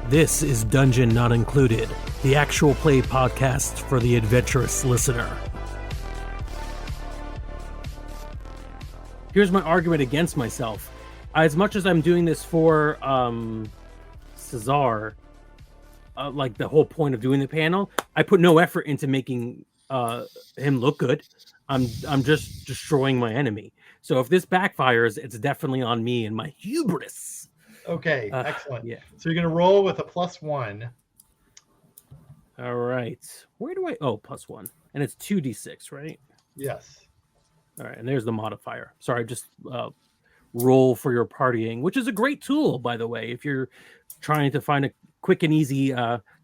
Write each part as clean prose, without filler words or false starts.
This is Dungeon Not Included, the actual play podcast for the adventurous listener. Here's my argument against myself. As much as I'm doing this for Cesar, like the whole point of doing the panel, I put no effort into making him look good. I'm just destroying my enemy. So if this backfires, it's definitely on me and my hubris. Okay, excellent. Yeah. So you're going to roll with a +1. All right. Where do I... Oh, +1. And it's 2d6, right? Yes. All right. And there's the modifier. Sorry, just roll for your partying, which is a great tool, by the way, if you're trying to find a quick and easy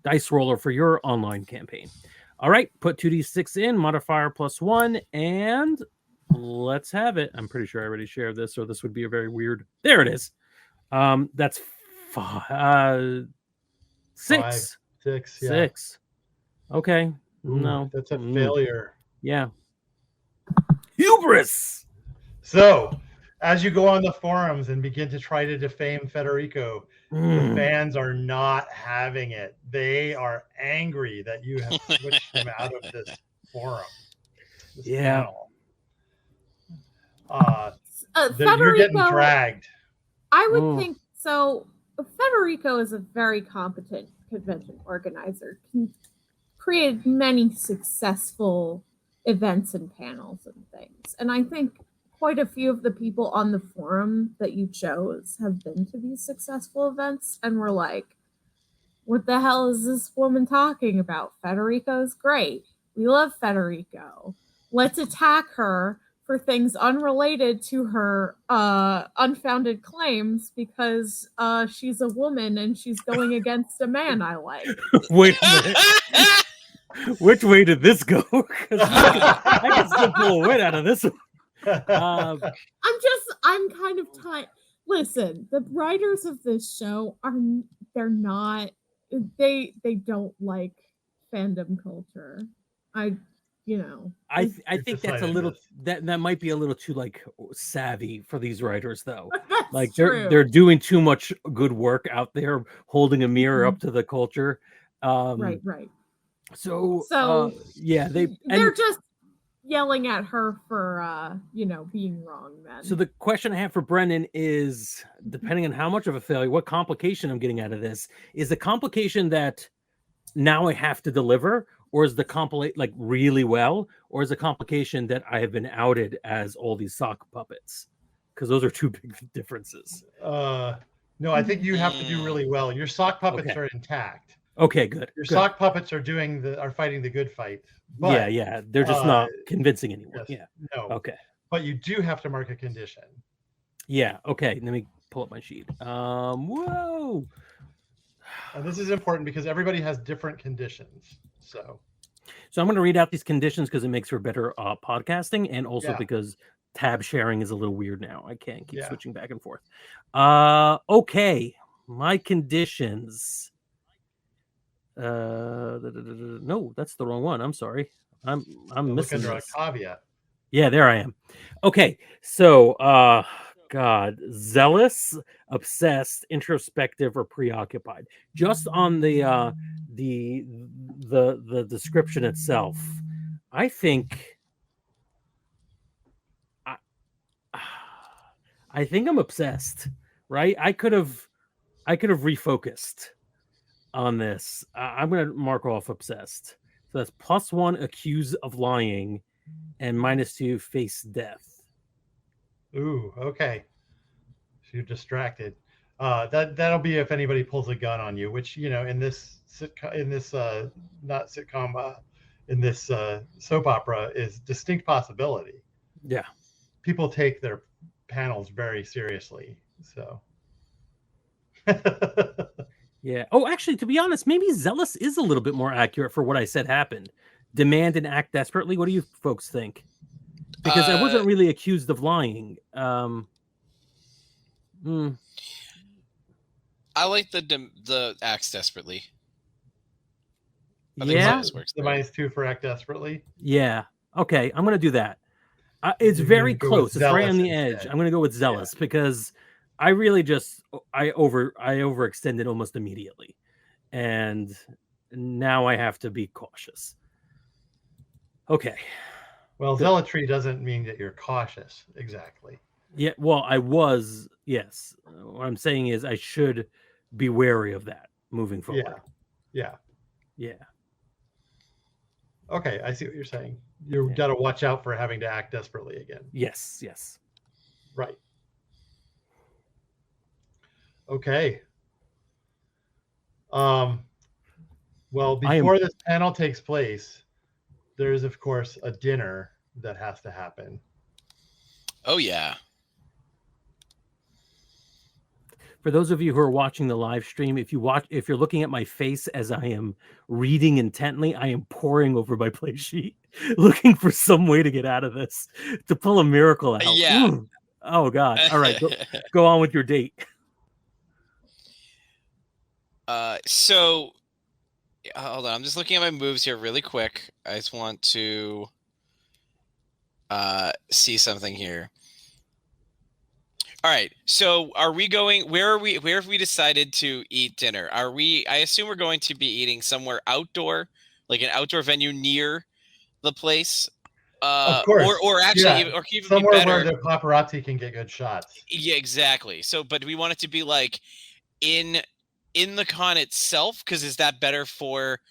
dice roller for your online campaign. All right. Put 2d6 in, modifier +1, and let's have it. I'm pretty sure I already shared this, so this would be a very weird... There it is. That's 6. 5, 6, yeah. 6. Okay. Ooh, no. That's a failure. Yeah. Hubris! So, as you go on the forums and begin to try to defame Federico, the fans are not having it. They are angry that you have switched him out of this forum. This panel. You're getting dragged. I would think so. Federico is a very competent convention organizer. He created many successful events and panels and things. And I think quite a few of the people on the forum that you chose have been to these successful events and were like, what the hell is this woman talking about? Federico's great. We love Federico. Let's attack her for things unrelated to her unfounded claims because she's a woman and she's going against a man I like. Wait a minute. Which way did this go? I can still pull a win out of this one. I'm kind of tired. Listen, the writers of this show they don't like fandom culture. I think that's a little that might be a little too like savvy for these writers though. Like they're doing too much good work out there, holding a mirror up to the culture. Right. So they're just yelling at her for being wrong then. So the question I have for Brendan is, depending on how much of a failure, what complication I'm getting out of this, is the complication that now I have to deliver, or is the compilate like really well, or is the complication that I have been outed as all these sock puppets? Because those are two big differences. No, I think you have to do really well. Your sock puppets are intact. Okay, good. Your sock puppets are fighting the good fight. But, yeah, they're just not convincing anyone. Yes, yeah. No. Okay. But you do have to mark a condition. Yeah. Okay. Let me pull up my sheet. Whoa. And this is important because everybody has different conditions. So I'm going to read out these conditions because it makes for better podcasting, and also because tab sharing is a little weird now. I can't keep switching back and forth. Okay, my conditions. No, that's the wrong one. I'm sorry. I'm missing this. A caveat. Yeah, there I am. Okay, so God, zealous, obsessed, introspective, or preoccupied. Just on the description itself, I think I'm obsessed. Right? I could have refocused on this. I'm going to mark off obsessed. So that's +1 accused of lying, and -2 face death. Ooh, okay. So you're distracted. That'll be if anybody pulls a gun on you, which in this soap opera is distinct possibility. Yeah, people take their panels very seriously. So. Yeah. Oh, actually, to be honest, maybe zealous is a little bit more accurate for what I said happened. Demand and act desperately. What do you folks think? because I wasn't really accused of lying. I like the acts desperately. I think Yeah, Zealous works the there. -2 for act desperately. yeah. Okay, I'm gonna do that. It's You're very gonna go with close. It's right on the Zealous edge. instead. I'm gonna go with Zealous because I really just I overextended almost immediately, and now I have to be cautious. Okay. Well, Good. zealotry doesn't mean that you're cautious exactly. Yeah. Well, I was. Yes. What I'm saying is I should be wary of that moving forward. Yeah. Yeah. Okay, I see what you're saying. You got to watch out for having to act desperately again. Yes. Yes. Right. Okay. Well, before this panel takes place, there is, of course, a dinner that has to happen. Oh, yeah. For those of you who are watching the live stream, if you're looking at my face as I am reading intently, I am poring over my play sheet, looking for some way to get out of this, to pull a miracle out. Yeah. Ooh. Oh God. All right. Go on with your date. So hold on. I'm just looking at my moves here really quick. I just want to see something here. All right. So are we going, where have we decided to eat dinner? I assume we're going to be eating somewhere outdoor, like an outdoor venue near the place. Of course. Or actually, Yeah. or even somewhere be better, where the paparazzi can get good shots. Yeah, exactly. So, but we want it to be like in the con itself, because is that better for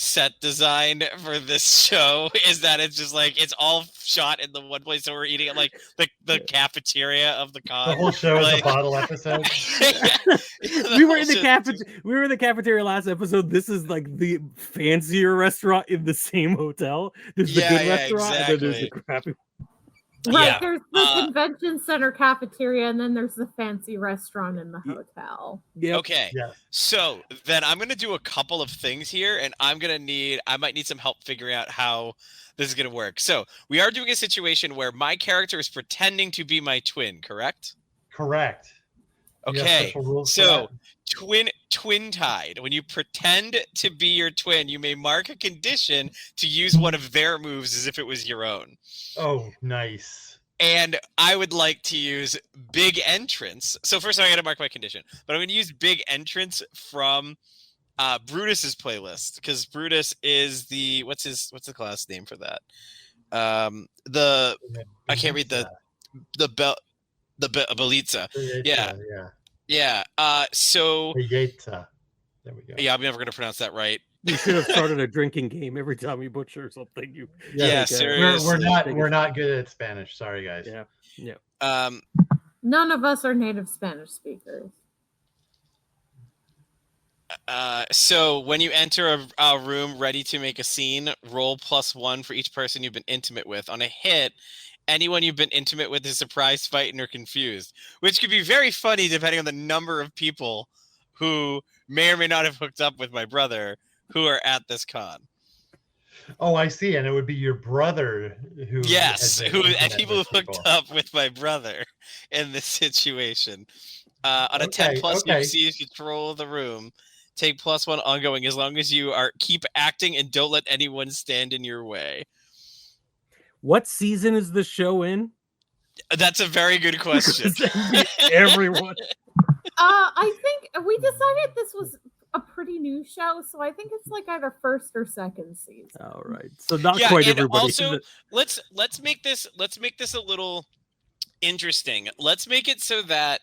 set design for this show? Is that it's just like it's all shot in the one place, so we're eating at like the cafeteria of the con. The whole show is like, a bottle episode. We were in the cafeteria last episode. This is like the fancier restaurant in the same hotel. There's the good restaurant, and then there's the crappy. Right, there's the convention center cafeteria, and then there's the fancy restaurant in the hotel. Yeah. Okay. Yes. So then I'm gonna do a couple of things here, and I might need some help figuring out how this is gonna work. So we are doing a situation where my character is pretending to be my twin, correct? Correct. Okay. So twin tied. When you pretend to be your twin, you may mark a condition to use one of their moves as if it was your own. Oh, nice. And I would like to use Big Entrance. So first I got to mark my condition, but I'm going to use Big Entrance from Brutus's playlist, because Brutus is the what's the class name for that? I can't read the Belitza. Yeah. So Belitza. There we go. Yeah, I'm never going to pronounce that right. You should have started a drinking game every time you butcher something. Seriously. We're not good at Spanish. Sorry, guys. Yeah. None of us are native Spanish speakers. So when you enter a room ready to make a scene, roll +1 for each person you've been intimate with. On a hit, anyone you've been intimate with is surprised, frightened, or confused, which could be very funny depending on the number of people who may or may not have hooked up with my brother who are at this con. Oh, I see. And it would be your brother who. Yes, and people who hooked up with my brother in this situation. On a 10+, you see if you control the room. Take +1 ongoing as long as you keep acting and don't let anyone stand in your way. What season is the show in? That's a very good question. Everyone. I think we decided this was a pretty new show, so I think it's like either first or second season. All right, so not quite everybody. Also, let's make this a little interesting. Let's make it so that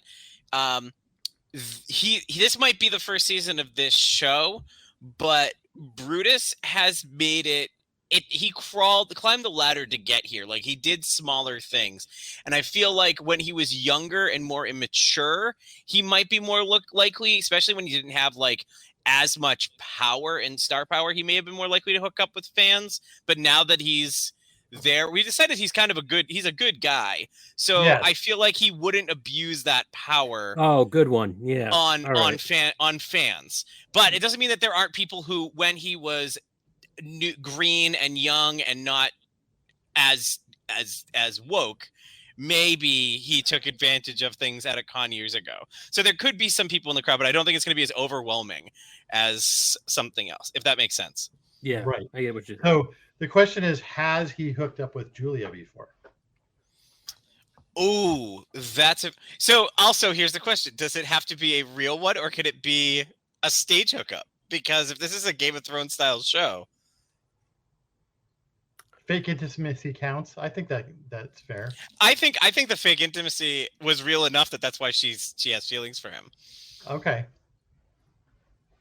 this might be the first season of this show, but Brutus has made it. He climbed the ladder to get here. Like, he did smaller things. And I feel like when he was younger and more immature, he might be more likely, especially when he didn't have like as much power and star power, he may have been more likely to hook up with fans. But now that he's there, we decided he's a good guy. So I feel like he wouldn't abuse that power. Oh, good one. Yeah. On fans. But it doesn't mean that there aren't people who, when he was green and young and not as as woke, maybe he took advantage of things at a con years ago. So there could be some people in the crowd, but I don't think it's going to be as overwhelming as something else, if that makes sense. Yeah, Right. I get what you. So the question is, has he hooked up with Julia before? Ooh, so also here's the question. Does it have to be a real one, or could it be a stage hookup? Because if this is a Game of Thrones style show, Fake intimacy counts. I think that's fair. I think the fake intimacy was real enough that's why she has feelings for him. Okay.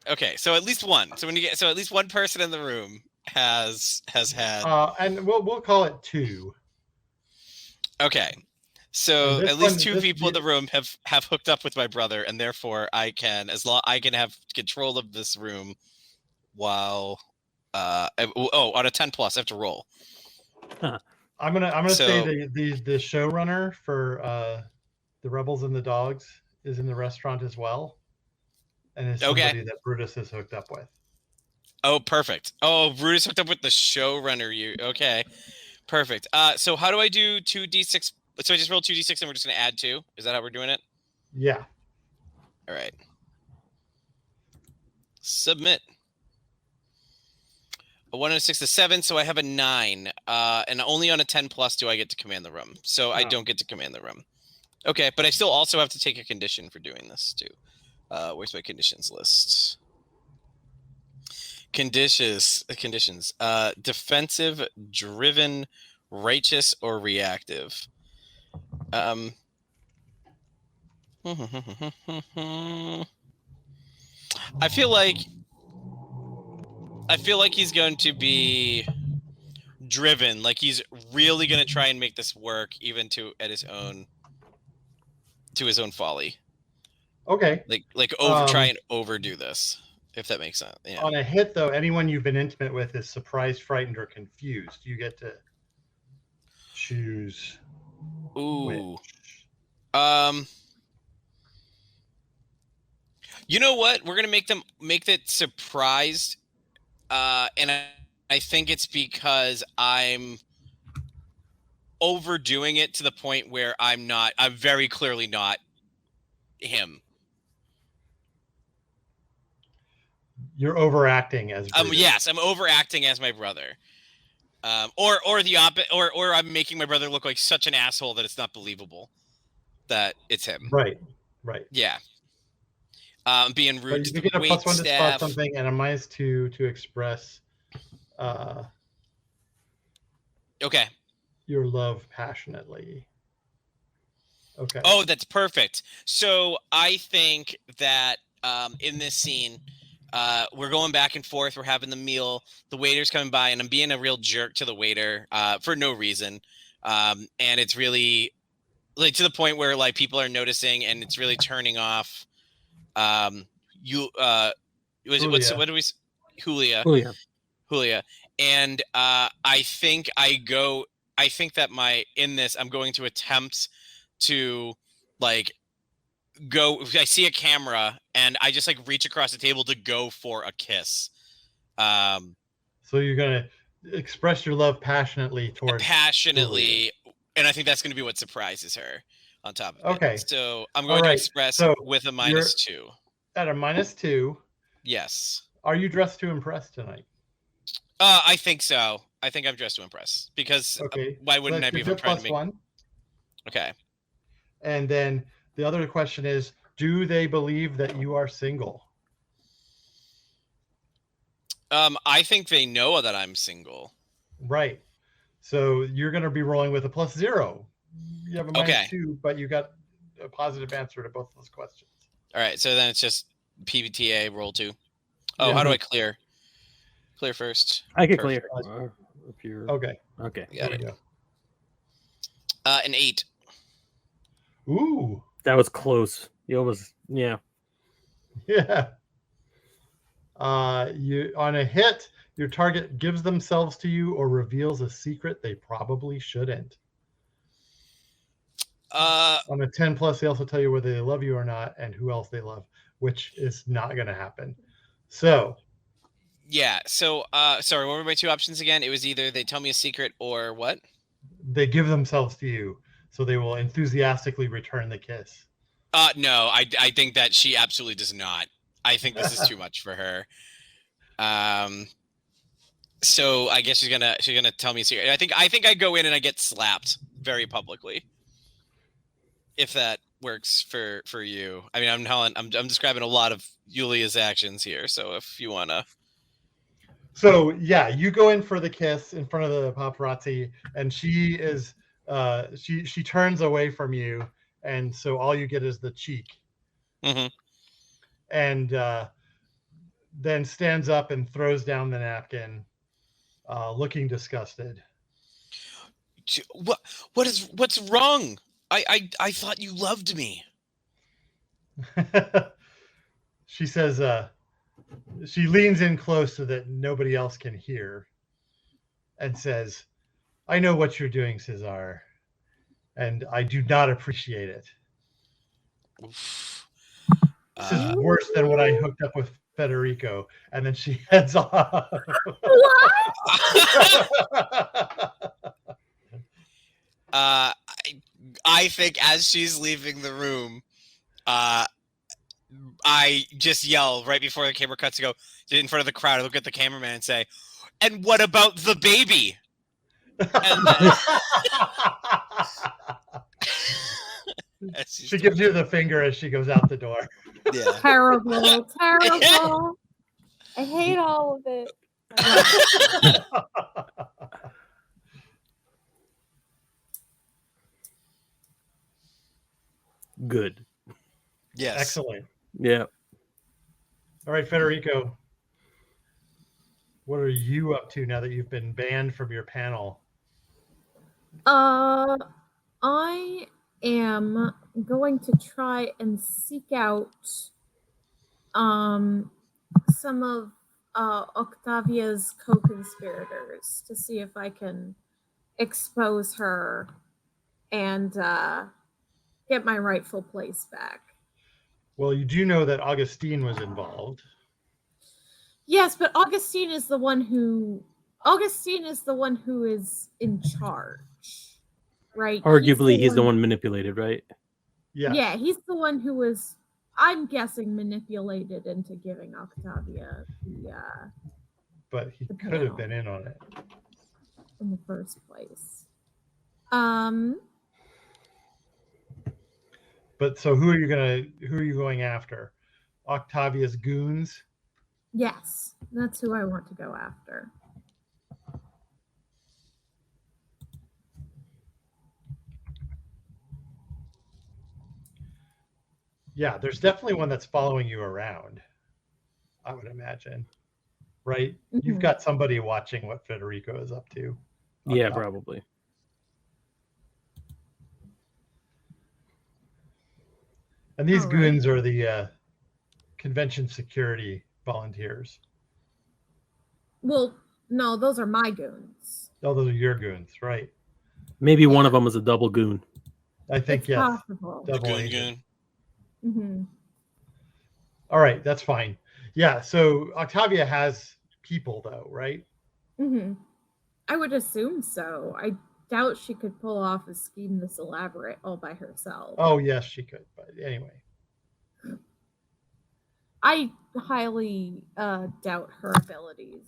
Okay, so at least one. So at least one person in the room has had. And we'll call it 2. Okay, so This at least one- 2 this people in view- the room have hooked up with my brother, and therefore I can have control of this room while on a 10+, I have to roll. I'm gonna So- say the showrunner for the Rebels and the Dogs is in the restaurant as well, and is Okay. somebody that Brutus is hooked up with. Oh, perfect. Oh, Brutus hooked up with the showrunner. Okay, perfect. So how do I do 2d6? So I just roll 2d6 and we're just gonna add 2. Is that how we're doing it? Yeah. All right. Submit. A 1 and a 6 to 7, so I have a 9. And only on a 10+ do I get to command the room. So I Wow. don't get to command the room. Okay, but I still also have to take a condition for doing this too. Where's my conditions list? Conditions. Defensive, driven, righteous, or reactive. I feel like he's going to be driven. Like he's really going to try and make this work, even to his own folly. Okay. Try and overdo this, if that makes sense. Yeah. On a hit, though, anyone you've been intimate with is surprised, frightened, or confused. You get to choose. Ooh. Which. You know what? We're gonna make that surprised, and I think it's because I'm overdoing it to the point where I'm very clearly not him. You're overacting as Brutus. Yes, I'm overacting as my brother. Or the opposite, or I'm making my brother look like such an asshole that it's not believable that it's him. Right. Yeah. Being But rude you to get the a wait +1 to spot staff. something and a -2 to express Okay. your love passionately. Okay. Oh, that's perfect. So I think that in this scene, we're going back and forth. We're having the meal. The waiter's coming by, and I'm being a real jerk to the waiter for no reason. And it's really like to the point where like people are noticing, and it's really turning off. Julia. And I think that I'm going to attempt to like go. I see a camera and I just like reach across the table to go for a kiss. So you're gonna express your love passionately towards Julia. And I think that's going to be what surprises her on top of Okay. it. So I'm going to express with a -2. At a -2. Yes. Are you dressed to impress tonight? I think so. I think I'm dressed to impress because why wouldn't I be if I'm trying to make +1? Okay. And then the other question is, do they believe that you are single? I think they know that I'm single. Right. So you're going to be rolling with a +0. You have a -2, but you got a positive answer to both of those questions. All right. So then it's just PBTA roll 2. Oh, how do I clear? Clear first. I can clear. If you're Okay. Okay. Got it. An 8. Ooh. That was close. You almost, yeah. Yeah. You on a hit, your target gives themselves to you or reveals a secret they probably shouldn't. On a 10+, they also tell you whether they love you or not and who else they love, which is not going to happen. So. Yeah. So, sorry, what were my 2 options again? It was either they tell me a secret or what? they give themselves to you, so they will enthusiastically return the kiss. No, I think that she absolutely does not. I think this is too much for her. So I guess she's gonna tell me secret. I think I go in and I get slapped very publicly. If that works for you. I mean, I'm describing a lot of Yulia's actions here. So if you wanna. So yeah, you go in for the kiss in front of the paparazzi, and she is she turns away from you, and so all you get is the cheek, Mhm. and then stands up and throws down the napkin, looking disgusted. What's wrong? I thought you loved me. She says, she leans in close so that nobody else can hear, and says, "I know what you're doing, Cesar, and I do not appreciate it. Oof. This is worse than when I hooked up with Federico." And then she heads off. What? I think as she's leaving the room, I just yell right before the camera cuts to go in front of the crowd. I look at the cameraman and say, "And what about the baby?" And then, she gives you the finger as she goes out the door. Yeah. Terrible, terrible. I hate all of it. Good. Yes. Excellent. Yeah. All right, Federico, what are you up to now that you've been banned from your panel? I am going to try and seek out some of Octavia's co-conspirators to see if I can expose her and get my rightful place back. Well, you do know that Augustine was involved. Yes, but Augustine is the one who is in charge, right? Arguably, he's the one manipulated, right? Yes. Yeah, he's the one who was, I'm guessing, manipulated into giving Octavia But he the could have panel. been in on it. In the first place. But so who are you going after? Octavia's goons? Yes, that's who I want to go after. Yeah, there's definitely one that's following you around, I would imagine. Right? Mm-hmm. You've got somebody watching what Federico is up to. Yeah, probably. And these All goons are the convention security volunteers. Well, no, those are my goons. Oh, those are your goons, right? Maybe one of them is a double goon. I think, It's yes. possible. Double Goon agent. goon. Mm-hmm. All right, that's fine. Yeah, so Octavia has people, though, right? Mm-hmm. I would assume so. I doubt she could pull off a scheme this elaborate all by herself. Oh, yes, she could. But anyway. I highly doubt her abilities.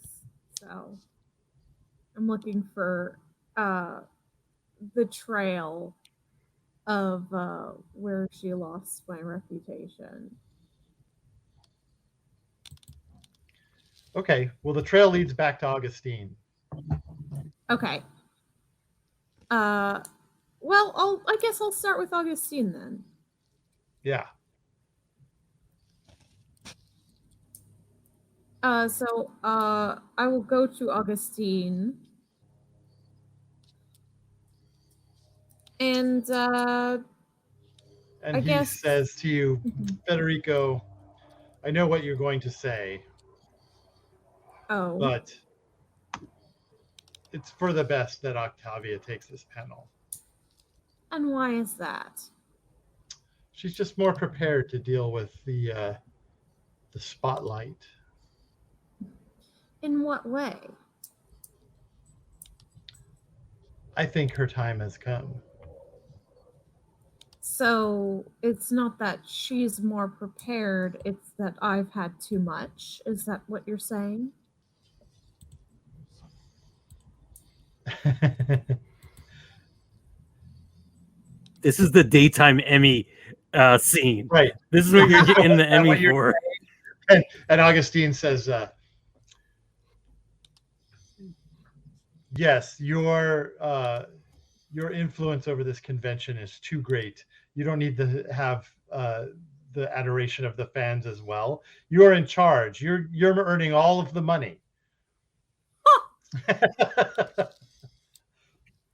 So I'm looking for the trail of where she lost my reputation. Okay, well, the trail leads back to Augustine. Okay. Well, I guess I'll start with Augustine then. Yeah. So I will go to Augustine. And And I he guess says to you, Federico, I know what you're going to say, oh, but it's for the best that Octavia takes this panel. and why is that? She's just more prepared to deal with the spotlight. In what way? I think her time has come. So it's not that she's more prepared, it's that I've had too much. Is that what you're saying? This is the daytime Emmy scene. Right. This is what you're getting the Is that Emmy what you're for. And Augustine says, yes, your influence over this convention is too great. You don't need to have the adoration of the fans as well. You are in charge. You're earning all of the money.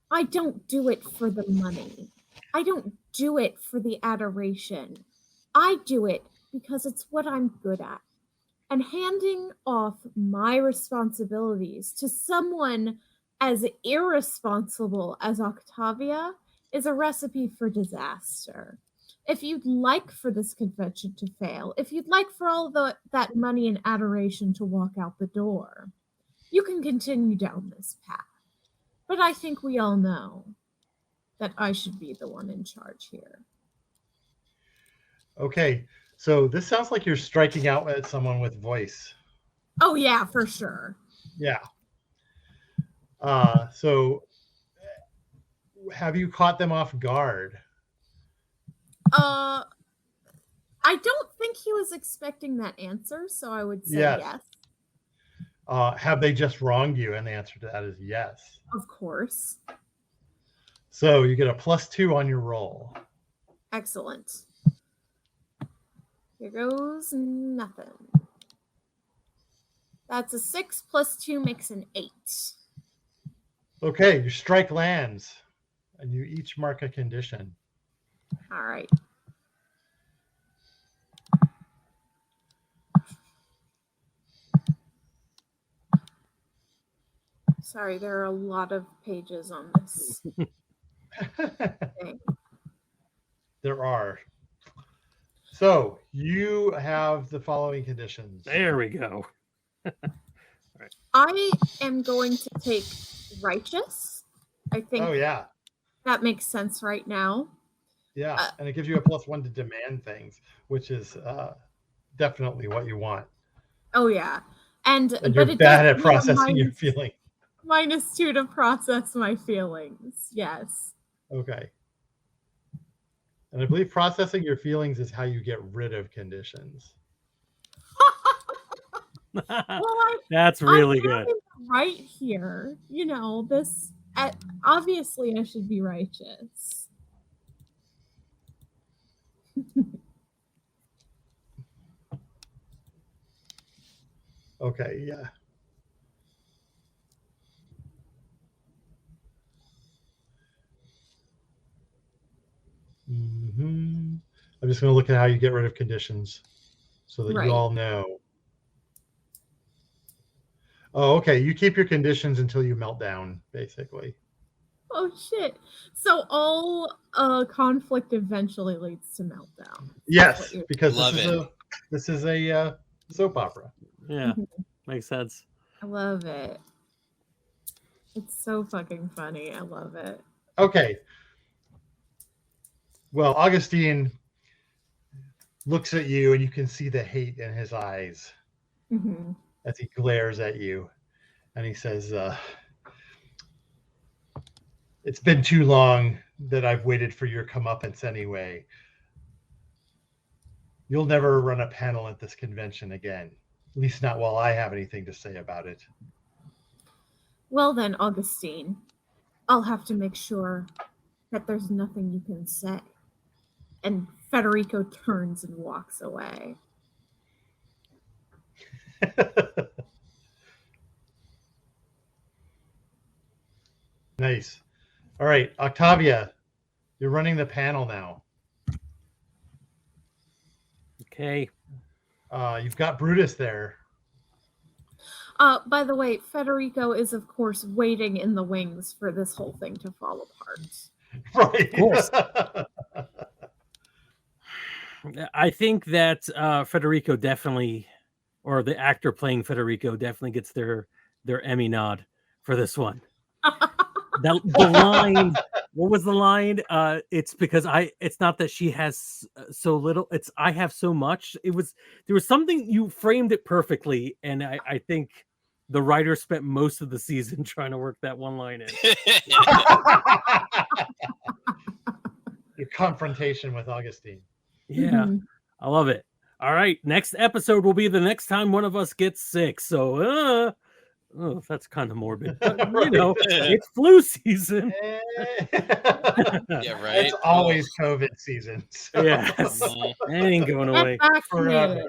I don't do it for the money. I don't do it for the adoration. I do it because it's what I'm good at. And handing off my responsibilities to someone as irresponsible as Octavia is a recipe for disaster. If you'd like for this convention to fail, if you'd like for all that money and adoration to walk out the door, you can continue down this path. But I think we all know that I should be the one in charge here. Okay, so this sounds like you're striking out at someone with voice. Oh yeah, for sure. Yeah. So have you caught them off guard? I don't think he was expecting that answer, so I would say yes. Have they just wronged you? And the answer to that is yes. Of course. So you get a +2 on your roll. Excellent. Here goes nothing. That's a 6 + 2 makes an 8. Okay, your strike lands, and you each mark a condition. All right. Sorry, there are a lot of pages on this thing. There are. So you have the following conditions. There we go. I am going to take righteous. I think yeah. that makes sense right now. Yeah, and it gives you a +1 to demand things, which is definitely what you want. Oh yeah, and you're but bad at processing your feelings. -2 to process my feelings. Yes. Okay. And I believe processing your feelings is how you get rid of conditions. Well, that's really I'm good. Right here, you know, this obviously I should be righteous. Okay, yeah. I'm just going to look at how you get rid of conditions so that you all know. Oh, okay. You keep your conditions until you melt down, basically. Oh shit! So all conflict eventually leads to meltdown. Yes, because this is a soap opera. Yeah, makes sense. I love it. It's so fucking funny. I love it. Okay. Well, Augustine looks at you and you can see the hate in his eyes as he glares at you. And he says, it's been too long that I've waited for your comeuppance anyway. You'll never run a panel at this convention again. At least not while I have anything to say about it. Well then, Augustine, I'll have to make sure that there's nothing you can say. And Federico turns and walks away. Nice. All right, Octavia, you're running the panel now. Okay. You've got Brutus there. By the way, Federico is, of course, waiting in the wings for this whole thing to fall apart. Right. Of course. I think that Federico definitely, or the actor playing Federico definitely gets their Emmy nod for this one. the line. What was the line? It's because it's not that she has so little. It's I have so much. There was something, you framed it perfectly, and I think the writer spent most of the season trying to work that one line in. Your confrontation with Augustine. Yeah, I love it. All right, next episode will be the next time one of us gets sick. So, that's kind of morbid, but it's flu season. Yeah, right. It's always COVID season. So. Yes, it ain't going away forever.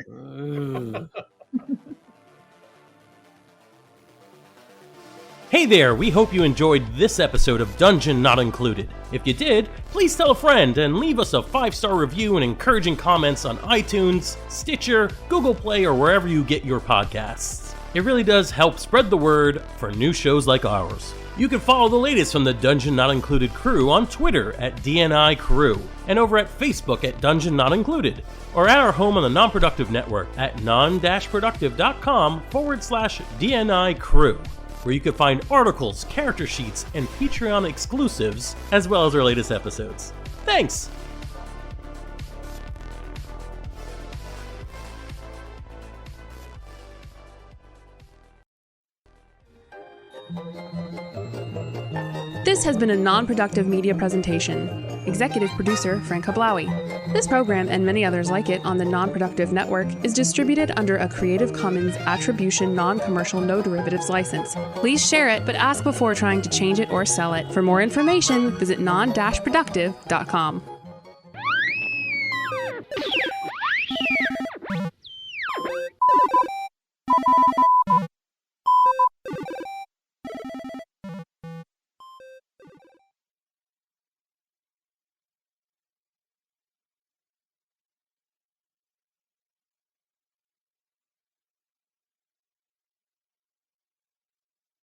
Hey there, we hope you enjoyed this episode of Dungeon Not Included. If you did, please tell a friend and leave us a 5-star review and encouraging comments on iTunes, Stitcher, Google Play, or wherever you get your podcasts. It really does help spread the word for new shows like ours. You can follow the latest from the Dungeon Not Included crew on Twitter at DNI Crew, and over at Facebook at Dungeon Not Included, or at our home on the Non-Productive Network at non-productive.com/DNI Crew, where you can find articles, character sheets, and Patreon exclusives, as well as our latest episodes. Thanks! This has been a non-productive media presentation. Executive producer Frank Hablawi. This program and many others like it on the Non-Productive Network is distributed under a Creative Commons Attribution Non-Commercial No Derivatives license. Please share it, but ask before trying to change it or sell it. For more information, visit non-productive.com.